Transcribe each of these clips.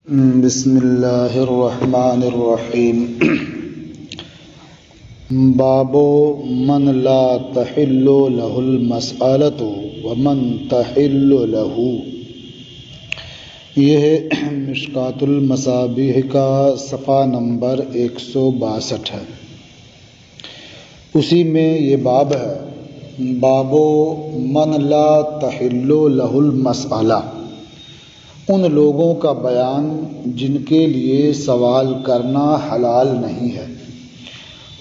بسم اللہ الرحمن الرحیم۔ باب من لا تحل له المسألة ومن تحل له۔ یہ مشکوٰۃ المصابیح کا صفحہ نمبر 162 ہے، اسی میں یہ باب ہے، باب من لا تحل له المسألہ، ان لوگوں کا بیان جن کے لیے سوال کرنا حلال نہیں ہے،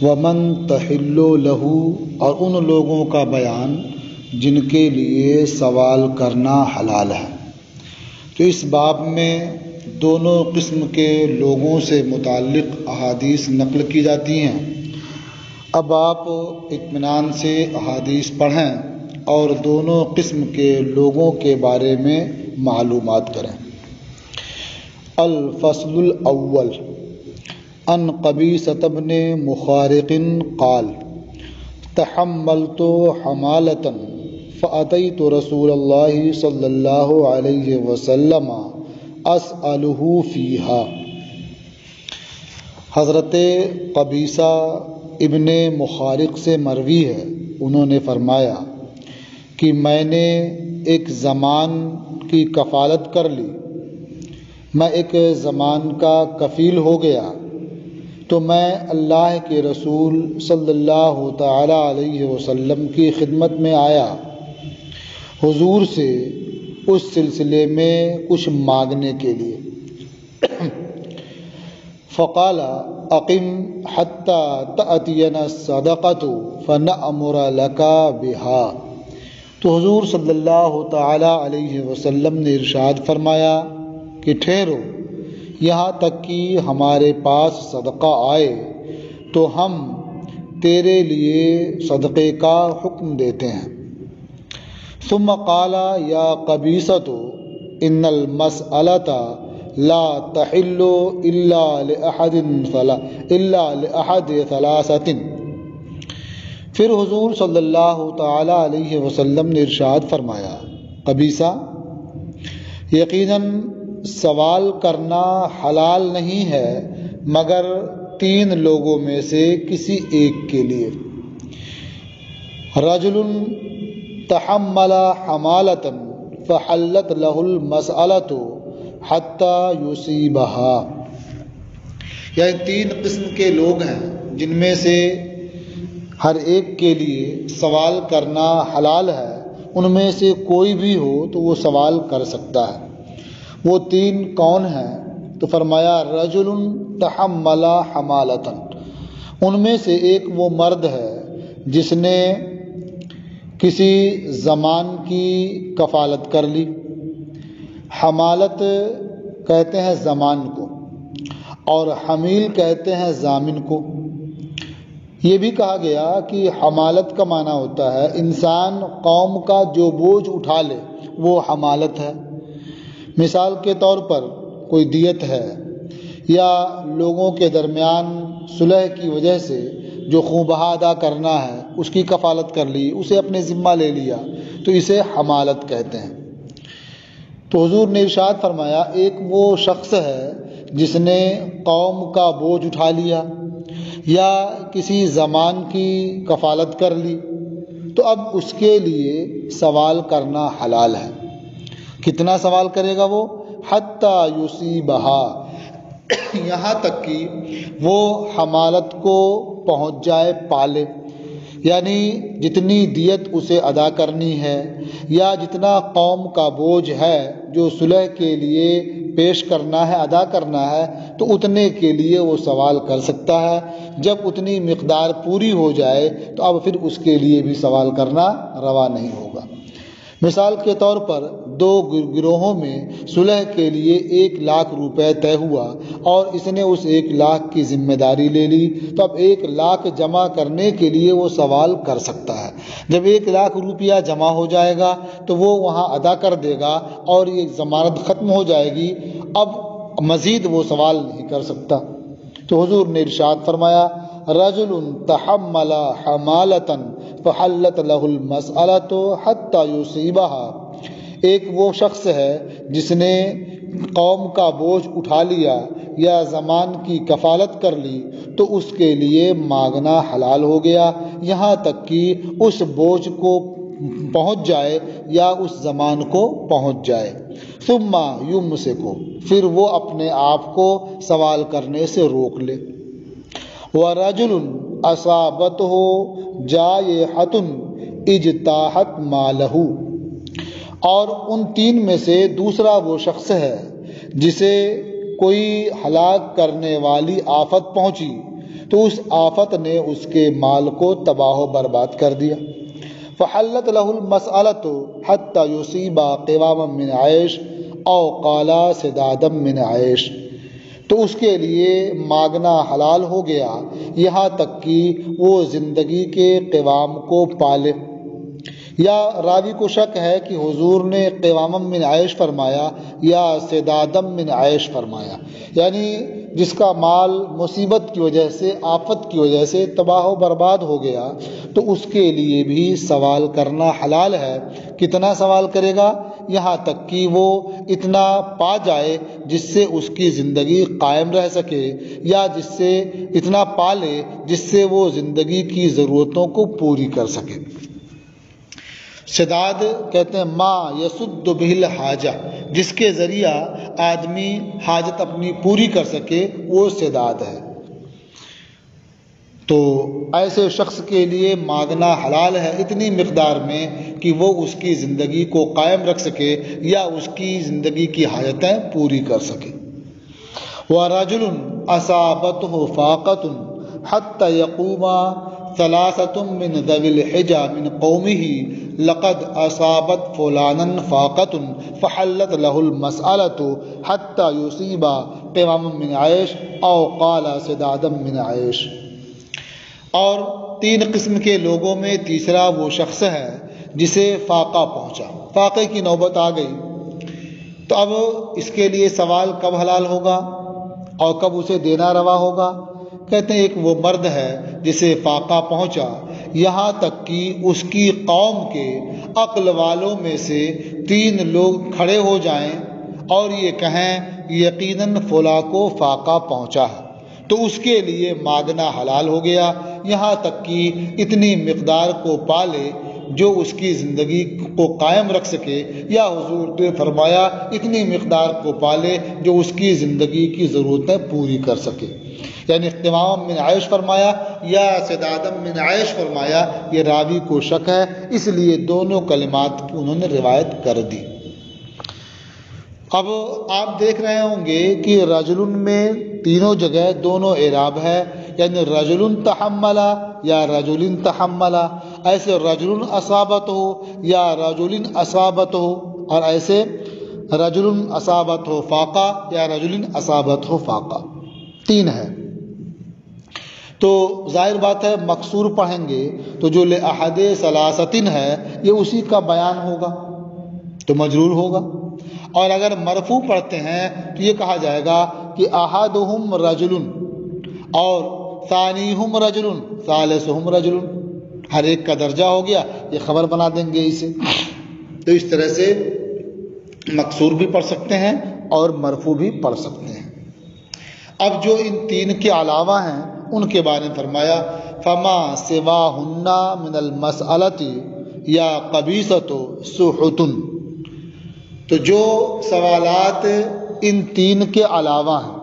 ومن تحل له، اور ان لوگوں کا بیان جن کے لیے سوال کرنا حلال ہے۔ تو اس باب میں دونوں قسم کے لوگوں سے متعلق احادیث نقل کی جاتی ہیں۔ اب آپ اطمینان سے احادیث پڑھیں اور دونوں قسم کے لوگوں کے بارے میں معلومات کریں۔ الفصل الاول، عن قبیصۃ بن مخارق قال تحملت حمالۃ فأتيت رسول اللہ صلی اللہ علیہ وسلم اسألہ فیہا۔ حضرت قبیصہ ابن مخارق سے مروی ہے، انہوں نے فرمایا کہ میں نے ایک زمان کی کفالت کر لی، میں ایک زمان کا کفیل ہو گیا، تو میں اللہ کے رسول صلی اللہ تعالی علیہ وسلم کی خدمت میں آیا حضور سے اس سلسلے میں کچھ مانگنے کے لیے۔ فقال اقم حتی تأتینا الصدقۃ فنأمر لک بہا۔ تو حضور صلی اللہ تعالی علیہ وسلم نے ارشاد فرمایا کہ ٹھہرو یہاں تک کہ ہمارے پاس صدقہ آئے تو ہم تیرے لیے صدقے کا حکم دیتے ہیں۔ ثم قال یا قبیصۃ ان المسألۃ لا تحل الا لأحد ثلاثۃ۔ پھر حضور صلی اللہ تعالی علیہ وسلم نے ارشاد فرمایا، قبیصہ، یقیناً سوال کرنا حلال نہیں ہے مگر تین لوگوں میں سے کسی ایک کے لیے۔ رجل تحمل حمالۃ فحلت له المسألۃ حتی یصیبہا۔ یعنی تین قسم کے لوگ ہیں جن میں سے ہر ایک کے لیے سوال کرنا حلال ہے، ان میں سے کوئی بھی ہو تو وہ سوال کر سکتا ہے۔ وہ تین کون ہیں؟ تو فرمایا رجل تحمل حمالۃ، ان میں سے ایک وہ مرد ہے جس نے کسی زمان کی کفالت کر لی۔ حمالت کہتے ہیں زمان کو، اور حمیل کہتے ہیں ضامن کو۔ یہ بھی کہا گیا کہ حمالت کا معنی ہوتا ہے انسان قوم کا جو بوجھ اٹھا لے، وہ حمالت ہے۔ مثال کے طور پر کوئی دیت ہے یا لوگوں کے درمیان صلح کی وجہ سے جو خوں بہا ادا کرنا ہے اس کی کفالت کر لی، اسے اپنے ذمہ لے لیا، تو اسے حمالت کہتے ہیں۔ تو حضور نے ارشاد فرمایا ایک وہ شخص ہے جس نے قوم کا بوجھ اٹھا لیا یا کسی زمان کی کفالت کر لی، تو اب اس کے لیے سوال کرنا حلال ہے۔ کتنا سوال کرے گا وہ؟ حتی یصیبہا، یہاں تک کہ وہ حمالت کو پہنچ جائے، پالے، یعنی جتنی دیت اسے ادا کرنی ہے یا جتنا قوم کا بوجھ ہے جو صلح کے لیے پیش کرنا ہے، ادا کرنا ہے، تو اتنے کے لیے وہ سوال کر سکتا ہے۔ جب اتنی مقدار پوری ہو جائے تو اب پھر اس کے لیے بھی سوال کرنا روا نہیں ہوگا۔ مثال کے طور پر دو گروہوں میں صلح کے لیے 1,00,000 روپے طے ہوا اور اس نے اس 1,00,000 کی ذمہ داری لے لی، تو اب 1,00,000 جمع کرنے کے لیے وہ سوال کر سکتا ہے۔ جب 1,00,000 روپیہ جمع ہو جائے گا تو وہ وہاں ادا کر دے گا اور یہ ضمانت ختم ہو جائے گی، اب مزید وہ سوال نہیں کر سکتا۔ تو حضور نے ارشاد فرمایا رجل تحمل حمالۃ فحلت له المسألۃ حتی یصیبہا، ایک وہ شخص ہے جس نے قوم کا بوجھ اٹھا لیا یا زمان کی کفالت کر لی تو اس کے لیے مانگنا حلال ہو گیا، یہاں تک کہ اس بوجھ کو پہنچ جائے یا اس زمان کو پہنچ جائے۔ ثم یمسکو، پھر وہ اپنے آپ کو سوال کرنے سے روک لے۔ وَرَجُلٌ أَصَابَتْهُ جَائِحَةٌ اجتاحت مَالَهُ، اور ان تین میں سے دوسرا وہ شخص ہے جسے کوئی ہلاک کرنے والی آفت پہنچی تو اس آفت نے اس کے مال کو تباہ و برباد کر دیا۔ فحلت له المسألة حتى يصيب قواما من عيش او قال سدادا من عيش، تو اس کے لیے مانگنا حلال ہو گیا یہاں تک کہ وہ زندگی کے قوام کو پالے، یا راوی کو شک ہے کہ حضور نے قوامم من عیش فرمایا یا سدادم من عیش فرمایا، یعنی جس کا مال مصیبت کی وجہ سے، آفت کی وجہ سے تباہ و برباد ہو گیا تو اس کے لیے بھی سوال کرنا حلال ہے۔ کتنا سوال کرے گا؟ یہاں تک کہ وہ اتنا پا جائے جس سے اس کی زندگی قائم رہ سکے، یا جس سے اتنا پالے جس سے وہ زندگی کی ضرورتوں کو پوری کر سکے۔ سداد کہتے ہیں ما یسد بہ الحاجہ، جس کے ذریعہ آدمی حاجت اپنی پوری کر سکے، وہ سداد ہے۔ تو ایسے شخص کے لیے مانگنا حلال ہے اتنی مقدار میں کہ وہ اس کی زندگی کو قائم رکھ سکے یا اس کی زندگی کی حاجتیں پوری کر سکے۔ وَرَجُلٌ أَصَابَتْهُ فَاقَةٌ حَتَّى يَقُومَ ثَلَاثَةٌ مِّن ذَوِي الْحِجَى مِن قَوْمِهِ لَقَدْ أَصَابَتْ فُلَانًا فَاقَةٌ فَحَلَّتْ لَهُ الْمَسْأَلَةُ حَتَّى يُصِيبَ قِوَامًا مِّنْ عَيْشٍ أَوْ قَالَ سِدَادًا مِّنْ عَيْشٍ۔ اور تین قسم کے لوگوں میں تیسرا وہ شخص ہے جسے فاقہ پہنچا، فاقے کی نوبت آ گئی، تو اب اس کے لیے سوال کب حلال ہوگا اور کب اسے دینا روا ہوگا؟ کہتے ہیں ایک وہ مرد ہے جسے فاقہ پہنچا یہاں تک کہ اس کی قوم کے عقل والوں میں سے تین لوگ کھڑے ہو جائیں اور یہ کہیں یقیناً فلاں کو فاقہ پہنچا ہے، تو اس کے لیے مانگنا حلال ہو گیا یہاں تک کہ اتنی مقدار کو پالے جو اس کی زندگی کو قائم رکھ سکے، یا حضور نے فرمایا اتنی مقدار کو پالے جو اس کی زندگی کی ضرورتیں پوری کر سکے، یعنی قوام من عیش فرمایا یا سدادم من عیش فرمایا، یہ راوی کو شک ہے اس لیے دونوں کلمات انہوں نے روایت کر دی۔ اب آپ دیکھ رہے ہوں گے کہ رجلن میں تینوں جگہ دونوں اعراب ہے، یعنی رجلن تحملا یا رجلن تحملا، ایسے رجلن اصابت ہو یا رجلن اصابت ہو، اور ایسے رجلن اصابت ہو فاقہ یا رجلن اصابت ہو فاقہ، تین ہے۔ تو ظاہر بات ہے مقصور پڑھیں گے تو جو لأحد ثلاثتن ہے یہ اسی کا بیان ہوگا تو مجرور ہوگا، اور اگر مرفوع پڑھتے ہیں تو یہ کہا جائے گا کہ احدہم رجل اور ثانیہم رجل ثالثہم رجل، ہر ایک کا درجہ ہو گیا، یہ خبر بنا دیں گے اسے۔ تو اس طرح سے مقصور بھی پڑھ سکتے ہیں اور مرفوع بھی پڑھ سکتے ہیں۔ اب جو ان تین کے علاوہ ہیں ان کے بارے میں فرمایا فما سواہن من المسألۃ یا قبیصۃ سحت، تو جو سوالات ان تین کے علاوہ ہیں،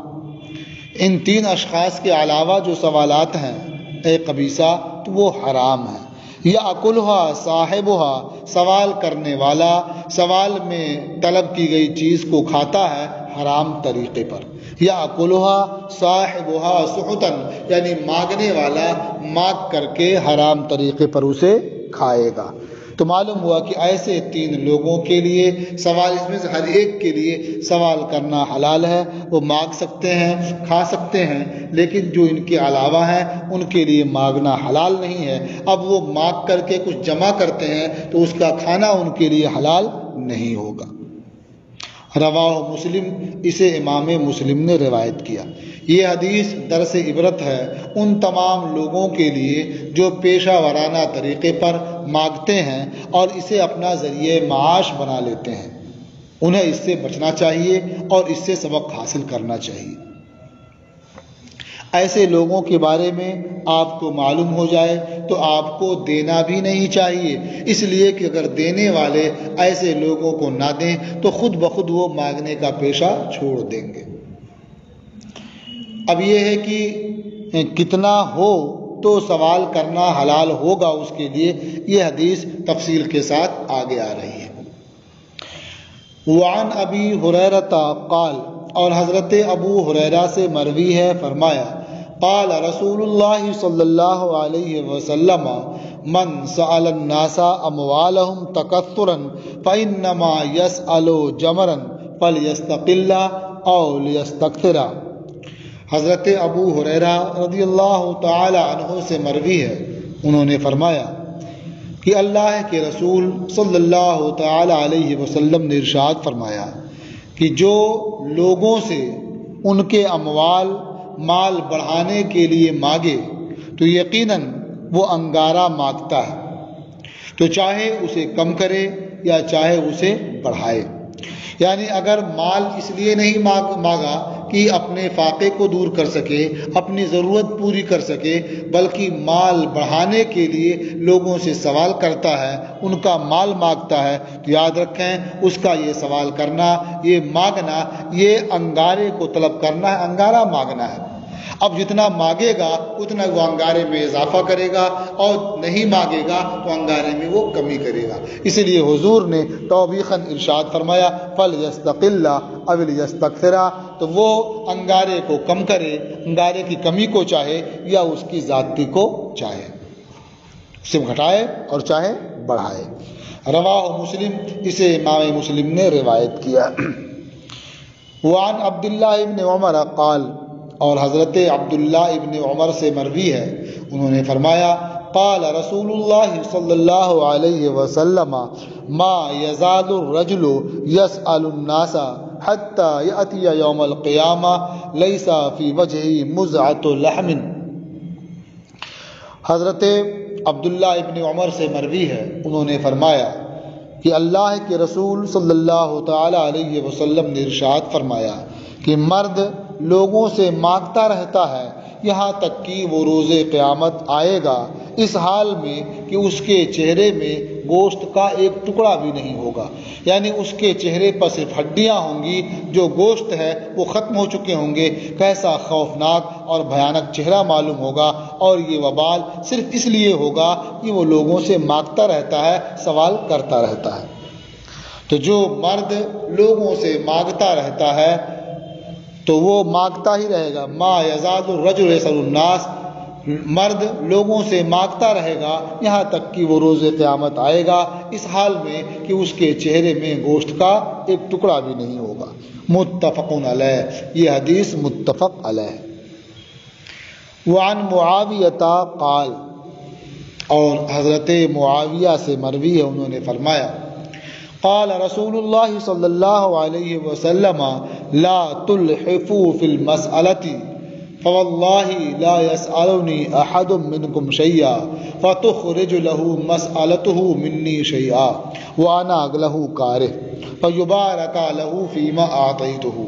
ان تین اشخاص کے علاوہ جو سوالات ہیں اے قبیصہ تو وہ حرام ہیں۔ یا اکلھا صاحبھا، سوال کرنے والا سوال میں طلب کی گئی چیز کو کھاتا ہے حرام طریقے پر، یا اکلھا صاحبھا سحتن، یعنی مانگنے والا مانگ کر کے حرام طریقے پر اسے کھائے گا۔ تو معلوم ہوا کہ ایسے تین لوگوں کے لیے سوال، اس میں سے ہر ایک کے لیے سوال کرنا حلال ہے، وہ مانگ سکتے ہیں، کھا سکتے ہیں، لیکن جو ان کے علاوہ ہیں ان کے لیے مانگنا حلال نہیں ہے۔ اب وہ مانگ کر کے کچھ جمع کرتے ہیں تو اس کا کھانا ان کے لیے حلال نہیں ہوگا۔ رواہ مسلم، اسے امام مسلم نے روایت کیا۔ یہ حدیث درس عبرت ہے ان تمام لوگوں کے لیے جو پیشہ ورانہ طریقے پر مانگتے ہیں اور اسے اپنا ذریعہ معاش بنا لیتے ہیں۔ انہیں اس سے بچنا چاہیے اور اس سے سبق حاصل کرنا چاہیے۔ ایسے لوگوں کے بارے میں آپ کو معلوم ہو جائے تو آپ کو دینا بھی نہیں چاہیے، اس لیے کہ اگر دینے والے ایسے لوگوں کو نہ دیں تو خود بخود وہ مانگنے کا پیشہ چھوڑ دیں گے۔ اب یہ ہے کہ کتنا ہو تو سوال کرنا حلال ہوگا اس کے لیے، یہ حدیث تفصیل کے ساتھ آگے آ رہی ہے۔ وعن ابی ہریرہ قال، اور حضرت ابو ہریرہ سے مروی ہے، فرمایا قال رسول اللہ صلی اللہ علیہ وسلم من سأل الناس اموالهم تکثرا فانما يسأل جمرا فلیستقل او لیستکثر۔ حضرت ابو ہریرہ رضی اللہ تعالی عنہ سے مروی ہے، انہوں نے فرمایا کہ اللہ کے رسول صلی اللہ تعالی علیہ وسلم نے ارشاد فرمایا کہ جو لوگوں سے ان کے مال بڑھانے کے لیے مانگے تو یقیناً وہ انگارہ مانگتا ہے، تو چاہے اسے کم کرے یا چاہے اسے بڑھائے۔ یعنی اگر مال اس لیے نہیں مانگا کہ اپنے فاقے کو دور کر سکے، اپنی ضرورت پوری کر سکے، بلکہ مال بڑھانے کے لیے لوگوں سے سوال کرتا ہے، ان کا مال مانگتا ہے، تو یاد رکھیں اس کا یہ سوال کرنا، یہ مانگنا، یہ انگارے کو طلب کرنا ہے، انگارہ مانگنا ہے۔ اب جتنا مانگے گا اتنا وہ انگارے میں اضافہ کرے گا، اور نہیں مانگے گا تو انگارے میں وہ کمی کرے گا۔ اسی لیے حضور نے توبیخاً ارشاد فرمایا فَلْيَسْتَقِلَّ أَوْ لِيَسْتَكْثِرَ، تو وہ انگارے کو کم کرے، انگارے کی کمی کو چاہے یا اس کی زیادتی کو چاہے، اسے گھٹائے اور چاہے بڑھائے۔ رواہ مسلم، اسے امام مسلم نے روایت کیا۔ وعن عبداللہ ابن عمر قال، اور حضرت عبداللہ ابن عمر سے مروی ہے، انہوں نے فرمایا قال رسول اللہ صلی اللہ علیہ وسلم ما یزال الرجل یسأل الناس حتی یأتی یوم القیامہ لیس فی وجہہ مزعۃ لحم۔ حضرت عبداللہ ابن عمر سے مروی ہے، انہوں نے فرمایا کہ اللہ کے رسول صلی اللہ تعالی علیہ وسلم نے ارشاد فرمایا کہ مرد لوگوں سے مانگتا رہتا ہے یہاں تک کہ وہ روز قیامت آئے گا اس حال میں کہ اس کے چہرے میں گوشت کا ایک ٹکڑا بھی نہیں ہوگا، یعنی اس کے چہرے پر صرف ہڈیاں ہوں گی، جو گوشت ہے وہ ختم ہو چکے ہوں گے۔ کیسا خوفناک اور بھیانک چہرہ معلوم ہوگا، اور یہ وبال صرف اس لیے ہوگا کہ وہ لوگوں سے مانگتا رہتا ہے، سوال کرتا رہتا ہے۔ تو جو مرد لوگوں سے مانگتا رہتا ہے تو وہ مانگتا ہی رہے گا، ما یزال الرجل یسأل الناس، مرد لوگوں سے مانگتا رہے گا یہاں تک کہ وہ روز قیامت آئے گا اس حال میں کہ اس کے چہرے میں گوشت کا ایک ٹکڑا بھی نہیں ہوگا۔ متفق علیہ، یہ حدیث متفق علیہ۔ وعن معاویہ قال، اور حضرت معاویہ سے مروی ہے، انہوں نے فرمایا قال رسول اللہ صلی اللہ علیہ وسلم لا تلحفوا فی المسألة فواللہ لا يسألنی احد منکم شیئا فتخرج له مسألته منی شیئا وانا له کارہ فیبارک له فیما اعطیتہ۔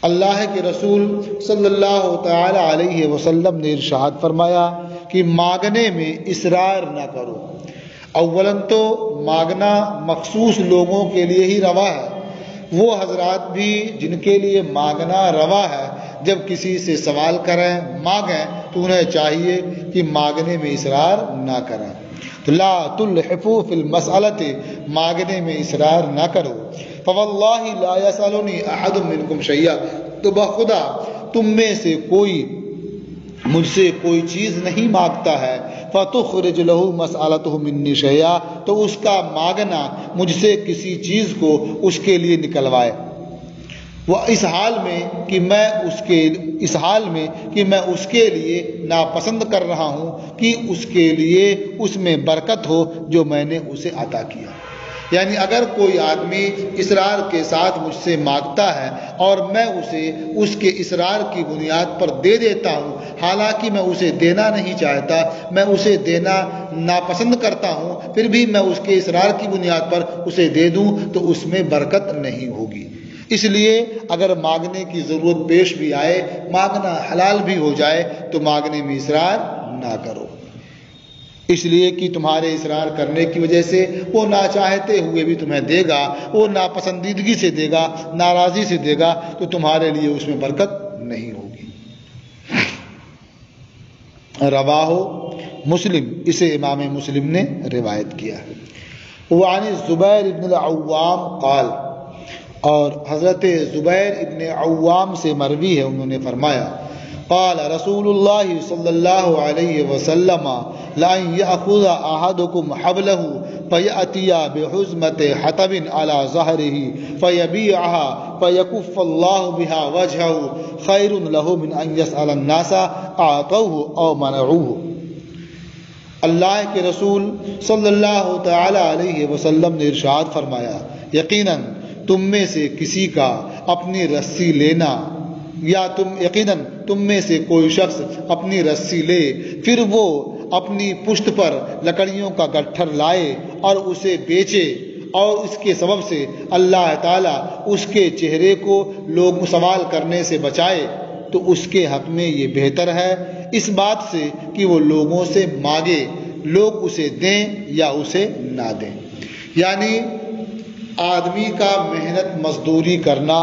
اللہ کے رسول صلی اللہ تعالی علیہ وسلم نے ارشاد فرمایا کہ مانگنے میں اصرار نہ کرو۔ اولاً تو مانگنا مخصوص لوگوں کے لیے ہی روا ہے، وہ حضرات بھی جن کے لیے مانگنا روا ہے جب کسی سے سوال کریں، مانگیں، تو انہیں چاہیے کہ مانگنے میں اصرار نہ کریں۔ تو لا تلحفوا فی المسألة، مانگنے میں اصرار نہ کرو۔ فواللہ لا یسألنی احد منکم شیئا، تو بخدا تم میں سے کوئی مجھ سے کوئی چیز نہیں مانگتا ہے، فتخرج له مسألته منی شیئا، تو اس کا مانگنا مجھ سے کسی چیز کو اس کے لیے نکلوائے، وہ اس حال میں کہ میں اس کے لیے ناپسند کر رہا ہوں کہ اس کے لیے اس میں برکت ہو جو میں نے اسے عطا کیا۔ یعنی اگر کوئی آدمی اصرار کے ساتھ مجھ سے مانگتا ہے اور میں اسے اس کے اصرار کی بنیاد پر دے دیتا ہوں، حالانکہ میں اسے دینا نہیں چاہتا، میں اسے دینا ناپسند کرتا ہوں، پھر بھی میں اس کے اصرار کی بنیاد پر اسے دے دوں تو اس میں برکت نہیں ہوگی۔ اس لیے اگر مانگنے کی ضرورت پیش بھی آئے، مانگنا حلال بھی ہو جائے، تو مانگنے میں اصرار نہ کرو، اس لیے کہ تمہارے اصرار کرنے کی وجہ سے وہ ناچاہتے ہوئے بھی تمہیں دے گا، وہ ناپسندیدگی سے دے گا، ناراضی سے دے گا، تو تمہارے لیے اس میں برکت نہیں ہوگی۔ رواہ مسلم، اسے امام مسلم نے روایت کیا۔ وعن الزبیر ابن العوام قال، اور حضرت زبیر ابن عوام سے مروی ہے، انہوں نے فرمایا قال رسول اللہ صلی اللہ علیہ وسلم لَأَن يَأْخُذَ أَحَدُكُمْ حَبْلَهُ فَيَأْتِيَ بِحُزْمَةِ حَطَبٍ عَلَى ظَهْرِهِ فَيَبِيعَهَا فَيَكُفَّ اللَّهُ بِهَا وَجْهَهُ خَيْرٌ لَهُ مِنْ أَن يَسْأَلَ النَّاسَ أَعْطَوْهُ أَوْ مَنَعُوهُ۔ اللہ کے رسول صلی اللہ تعالی علیہ وسلم نے ارشاد فرمایا، یقیناً تم میں سے کسی کا اپنی رسی لینا، یا یقیناً تم میں سے کوئی شخص اپنی رسی لے، پھر وہ اپنی پشت پر لکڑیوں کا گٹھر لائے اور اسے بیچے، اور اس کے سبب سے اللہ تعالیٰ اس کے چہرے کو لوگ سوال کرنے سے بچائے، تو اس کے حق میں یہ بہتر ہے اس بات سے کہ وہ لوگوں سے مانگے، لوگ اسے دیں یا اسے نہ دیں۔ یعنی آدمی کا محنت مزدوری کرنا،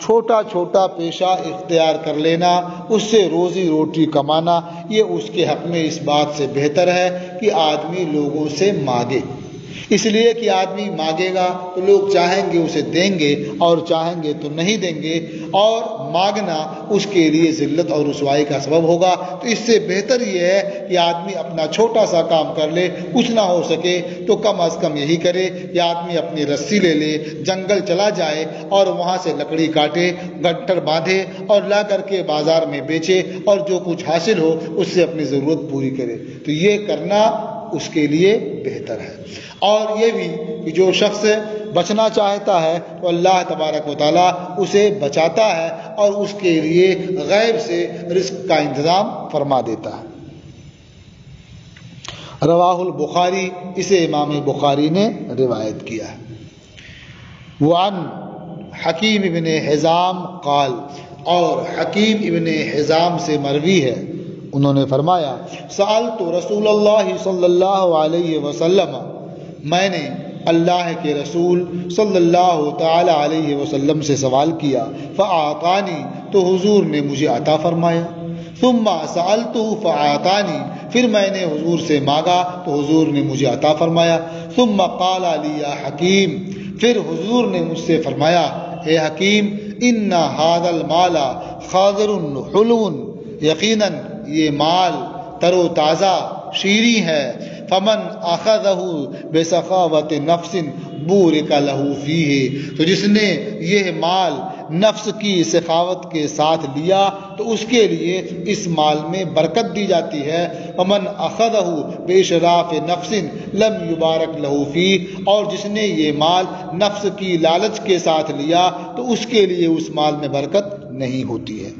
چھوٹا چھوٹا پیشہ اختیار کر لینا، اس سے روزی روٹی کمانا، یہ اس کے حق میں اس بات سے بہتر ہے کہ آدمی لوگوں سے مانگے، اس لیے کہ آدمی مانگے گا تو لوگ چاہیں گے اسے دیں گے اور چاہیں گے تو نہیں دیں گے، اور مانگنا اس کے لیے ذلت اور رسوائی کا سبب ہوگا۔ تو اس سے بہتر یہ ہے کہ آدمی اپنا چھوٹا سا کام کر لے، کچھ نہ ہو سکے تو کم از کم یہی کرے، یا آدمی اپنی رسی لے لے، جنگل چلا جائے اور وہاں سے لکڑی کاٹے، گٹر باندھے اور لا کر کے بازار میں بیچے، اور جو کچھ حاصل ہو اس سے اپنی ضرورت پوری کرے، تو یہ کرنا اس کے لیے بہتر ہے۔ اور یہ بھی کہ جو شخص بچنا چاہتا ہے تو اللہ تبارک و تعالیٰ اسے بچاتا ہے اور اس کے لیے غیب سے رزق کا انتظام فرما دیتا ہے۔ رواہ البخاری، اسے امام بخاری نے روایت کیا ہے۔ وعن حکیم ابن حزام قال، اور حکیم ابن حزام سے مروی ہے، انہوں نے فرمایا سألت رسول اللہ صلی اللہ علیہ وسلم، میں نے اللہ کے رسول صلی اللہ تعالی علیہ وسلم سے سوال کیا، فأعطانی، تو حضور نے مجھے عطا فرمایا، ثم سألته فأعطانی، پھر میں نے حضور سے مانگا تو حضور نے مجھے عطا فرمایا، ثم قال لی یا حکیم، پھر حضور نے مجھ سے فرمایا اے حکیم، ان ھذا المال خاضر حلو، یقیناً یہ مال تر و تازہ شیریں ہے، فمن اخذہ بسخاوت نفس بورک لہ فیہ، تو جس نے یہ مال نفس کی سخاوت کے ساتھ لیا تو اس کے لیے اس مال میں برکت دی جاتی ہے، ومن اخذہ باشراف نفس لم یبارک لہ فیہ، اور جس نے یہ مال نفس کی لالچ کے ساتھ لیا تو اس کے لیے اس مال میں برکت نہیں ہوتی ہے۔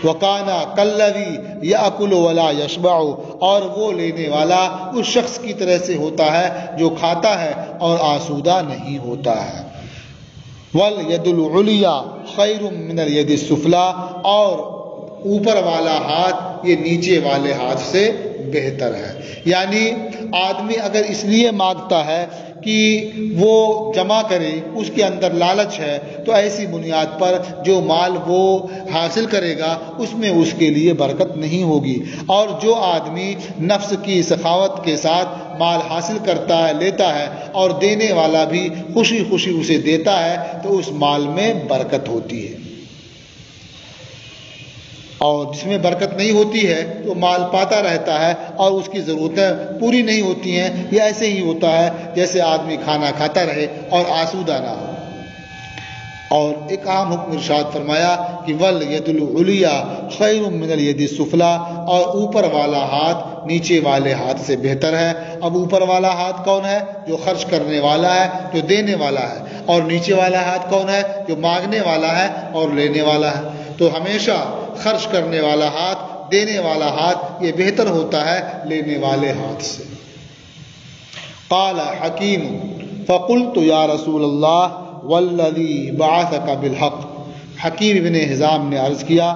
وَقَانَ كَالَّذِي يَأْكُلُ وَلَا يَشْبَعُ، اور وہ لینے والا اس شخص کی طرح سے ہوتا ہے جو کھاتا ہے اور آسودہ نہیں ہوتا ہے۔ وَالْيَدُ الْعُلْيَا خَيْرٌ مِّنَ الْيَدِ السُّفْلَىٰ، اور اوپر والا ہاتھ یہ نیچے والے ہاتھ سے بہتر ہے۔ یعنی آدمی اگر اس لیے مانگتا ہے کہ وہ جمع کرے، اس کے اندر لالچ ہے، تو ایسی بنیاد پر جو مال وہ حاصل کرے گا اس میں اس کے لیے برکت نہیں ہوگی، اور جو آدمی نفس کی سخاوت کے ساتھ مال حاصل کرتا ہے، لیتا ہے، اور دینے والا بھی خوشی خوشی اسے دیتا ہے تو اس مال میں برکت ہوتی ہے۔ اور جس میں برکت نہیں ہوتی ہے تو مال پاتا رہتا ہے اور اس کی ضرورتیں پوری نہیں ہوتی ہیں۔ یہ ایسے ہی ہوتا ہے جیسے آدمی کھانا کھاتا رہے اور آسودہ نہ ہو۔ اور ایک عام حکم ارشاد فرمایا کہ والید العلیٰ خیر من الید السفلی، اور اوپر والا ہاتھ نیچے والے ہاتھ سے بہتر ہے۔ اب اوپر والا ہاتھ کون ہے؟ جو خرچ کرنے والا ہے، جو دینے والا ہے، اور نیچے والا ہاتھ کون ہے؟ جو مانگنے والا ہے اور لینے والا ہے۔ تو ہمیشہ خرچ کرنے والا ہاتھ، دینے والا ہاتھ یہ بہتر ہوتا ہے لینے والے ہاتھ سے۔ قال حکیم فقلت یا رسول اللہ والذی بعثک بالحق، حکیم ابن حزام نے عرض کیا،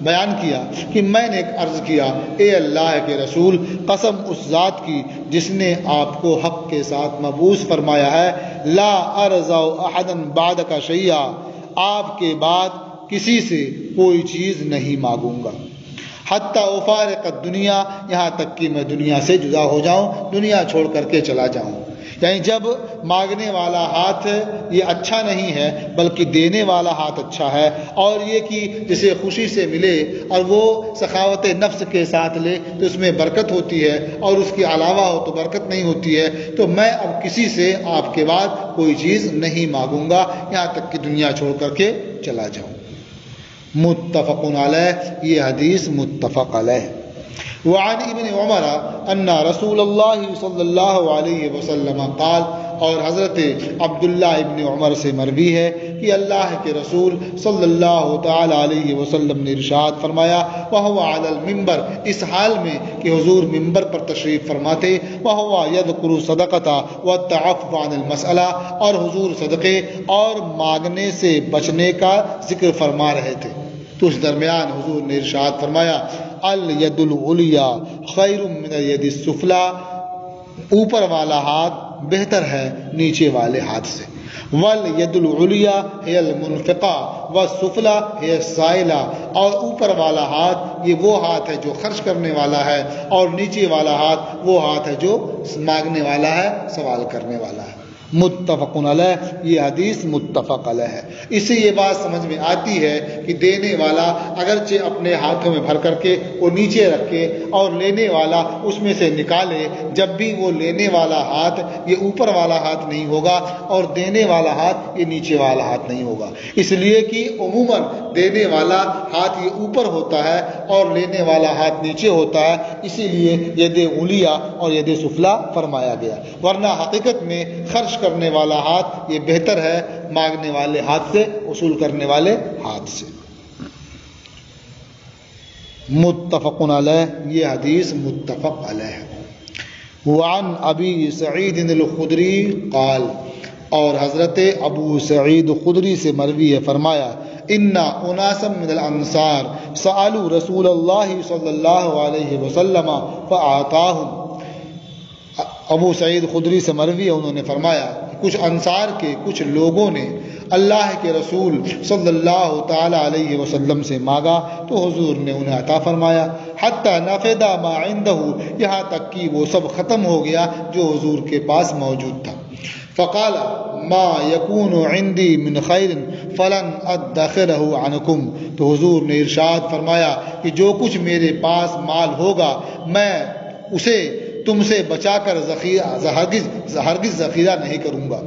بیان کیا کہ میں نے ایک عرض کیا، اے اللہ کے رسول، قسم اس ذات کی جس نے آپ کو حق کے ساتھ مبعوث فرمایا ہے، لا ارضى احدا بعدک شیئا، آپ کے بعد کسی سے کوئی چیز نہیں مانگوں گا، حتی افارق الدنیا، یہاں تک کہ میں دنیا سے جدا ہو جاؤں، دنیا چھوڑ کر کے چلا جاؤں۔ یعنی جب مانگنے والا ہاتھ یہ اچھا نہیں ہے بلکہ دینے والا ہاتھ اچھا ہے، اور یہ کہ جسے خوشی سے ملے اور وہ سخاوت نفس کے ساتھ لے تو اس میں برکت ہوتی ہے، اور اس کے علاوہ ہو تو برکت نہیں ہوتی ہے، تو میں اب کسی سے آپ کے بعد کوئی چیز نہیں مانگوں گا یہاں تک کہ دنیا چھوڑ کر کے چلا جاؤں۔ متفق علیہ، یہ حدیث متفق علیہ۔ وعن ابن عمر ان رسول اللہ صلی اللہ علیہ وسلم قال، اور حضرت عبداللہ ابن عمر سے مروی ہے کہ اللہ کے رسول صلی اللہ تعالی علیہ وسلم نے ارشاد فرمایا، وہو علی المنبر، اس حال میں کہ حضور منبر پر تشریف فرماتے، وہو یذکر صدقۃ والتعفف عن المسألہ، اور حضور صدقے اور مانگنے سے بچنے کا ذکر فرما رہے تھے، تو اس درمیان حضور نے ارشاد فرمایا، الید العلیٰ خیر من الید السفلی، اوپر والا ہاتھ بہتر ہے نیچے والے ہاتھ سے، والید العلیٰ ہی المنفقہ والسفلی ہی السائلہ، اور اوپر والا ہاتھ یہ وہ ہاتھ ہے جو خرچ کرنے والا ہے، اور نیچے والا ہاتھ وہ ہاتھ ہے جو مانگنے والا ہے، سوال کرنے والا ہے۔ متفق علیہ، یہ حدیث متفق علیہ ہے۔ اس سے یہ بات سمجھ میں آتی ہے کہ دینے والا اگرچہ اپنے ہاتھوں میں بھر کر کے وہ نیچے رکھے اور لینے والا اس میں سے نکالے، جب بھی وہ لینے والا ہاتھ یہ اوپر والا ہاتھ نہیں ہوگا اور دینے والا ہاتھ یہ نیچے والا ہاتھ نہیں ہوگا، اس لیے کہ عموماً دینے والا ہاتھ یہ اوپر ہوتا ہے اور لینے والا ہاتھ نیچے ہوتا ہے، اسی لیے ید علیٰ اور ید سفلی فرمایا گیا، ورنہ حقیقت میں خرچ کرنے والا ہاتھ یہ بہتر ہے مانگنے والے ہاتھ سے، وصول کرنے والے ہاتھ سے۔ متفق علیہ، یہ حدیث متفق علیہ ہے۔ وعن ابی سعید الخدری قال، اور حضرت ابو سعید خدری سے مروی ہے، فرمایا، ان اناسا من الانصار سألوا رسول اللہ صلی اللہ علیہ وسلم فاعطاہم، ابو سعید خدری سے مروی ہے، انہوں نے فرمایا کچھ انصار کے کچھ لوگوں نے اللہ کے رسول صلی اللہ تعالی علیہ وسلم سے مانگا تو حضور نے انہیں عطا فرمایا، حتی نفد ما عنده، یہاں تک کہ وہ سب ختم ہو گیا جو حضور کے پاس موجود تھا۔ فقال ما يكون عندي من خیر فلن ادخره عنكم، تو حضور نے ارشاد فرمایا کہ جو کچھ میرے پاس مال ہوگا میں اسے تم سے بچا کر ہرگز ذخیرہ نہیں کروں گا۔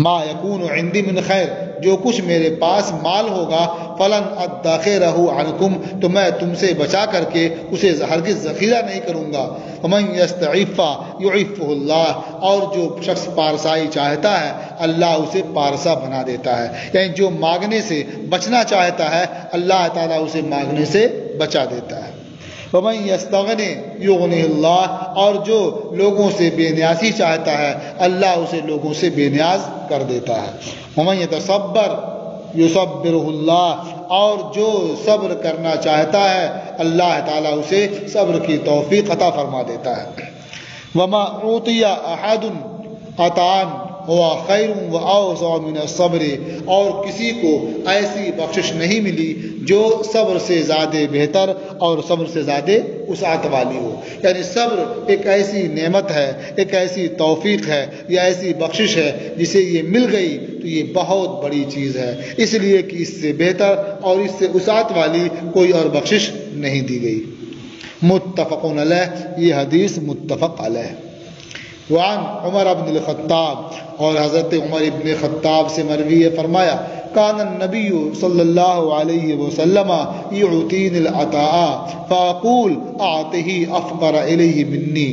ما یکون عندی من خیر، جو کچھ میرے پاس مال ہوگا، فلن ادخرہ عنکم، تو میں تم سے بچا کر کے اسے ہرگز ذخیرہ نہیں کروں گا۔ ومن یستعف یعفہ اللہ، اور جو شخص پارسائی چاہتا ہے اللہ اسے پارسا بنا دیتا ہے، یعنی جو مانگنے سے بچنا چاہتا ہے اللہ تعالیٰ اسے مانگنے سے بچا دیتا ہے۔ ومن یستغنی یغنہ اللہ، اور جو لوگوں سے بے نیازی چاہتا ہے اللہ اسے لوگوں سے بے نیاز کر دیتا ہے۔ ومن یتصبر یصبرہ اللہ، اور جو صبر کرنا چاہتا ہے اللہ تعالیٰ اسے صبر کی توفیق عطا فرما دیتا ہے۔ وما اعطی احد عطاء ہوا خیر و اوسع من الصبر، اور کسی کو ایسی بخشش نہیں ملی جو صبر سے زیادہ بہتر اور صبر سے زیادہ وسعت والی ہو، یعنی صبر ایک ایسی نعمت ہے، ایک ایسی توفیق ہے، یا ایسی بخشش ہے جسے یہ مل گئی تو یہ بہت بڑی چیز ہے، اس لیے کہ اس سے بہتر اور اس سے وسعت والی کوئی اور بخشش نہیں دی گئی۔ متفق علیہ، یہ حدیث متفق علیہ۔ وعن عمر بن الخطاب، اور حضرت عمر ابن خطاب سے مروی ہے، فرمایا کان النبی صلی اللہ علیہ وسلم یعطینی العطاء فاقول اعطہ افقر الیہ منی،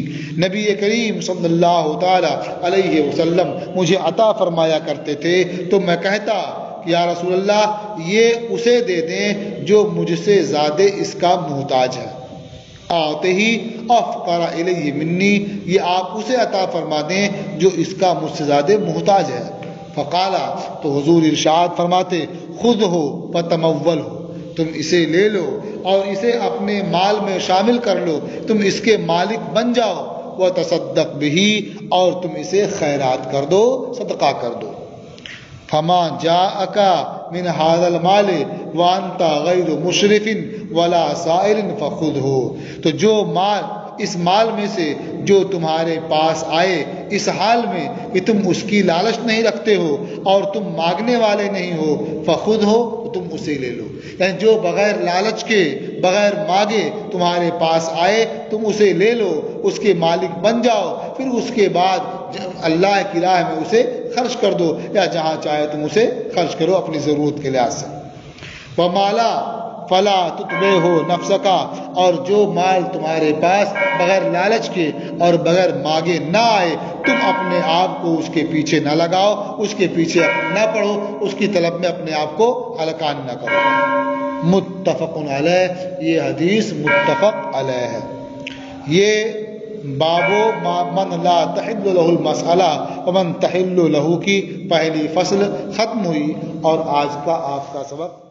نبی کریم صلی اللہ تعالی علیہ وسلم مجھے عطا فرمایا کرتے تھے تو میں کہتا کہ یا رسول اللہ یہ اسے دے دیں جو مجھ سے زیادہ اس کا محتاج ہے، آتے ہی افقر الیہ منی، یہ آپ اسے عطا فرما دیں جو اس کا مجھ سے زیادہ محتاج ہے۔ فقالا، تو حضور ارشاد فرماتے خود ہو فتمول ہو، تم اسے لے لو اور اسے اپنے مال میں شامل کر لو، تم اس کے مالک بن جاؤ، وتصدق بہی، اور تم اسے خیرات کر دو، صدقہ کر دو۔ فما جاءک من هذا المال وانت غیر مشرف ولا سائل فخذہ، تو جو مال، اس مال میں سے جو تمہارے پاس آئے اس حال میں کہ تم اس کی لالچ نہیں رکھتے ہو اور تم مانگنے والے نہیں ہو، فخود ہو، تم اسے لے لو، یعنی جو بغیر لالچ کے، بغیر مانگے تمہارے پاس آئے تم اسے لے لو، اس کے مالک بن جاؤ، پھر اس کے بعد اللہ کی راہ میں اسے خرچ کر دو، یا جہاں چاہے تم اسے خرچ کرو اپنی ضرورت کے لحاظ سے۔ ومالا فلا تتبعہ نفسکا، اور جو مال تمہارے پاس بغیر لالچ کے اور بغیر مانگے نہ آئے تم اپنے آپ کو اس کے پیچھے نہ لگاؤ، اس کے پیچھے نہ پڑھو، اس کی طلب میں اپنے آپ کو ہلکان نہ کرو۔ متفق علیہ، یہ حدیث متفق علیہ ہے۔ یہ بابو من لا تحل له المسئلہ ومن تحل له کی پہلی فصل ختم ہوئی، اور آج کا آپ کا سبق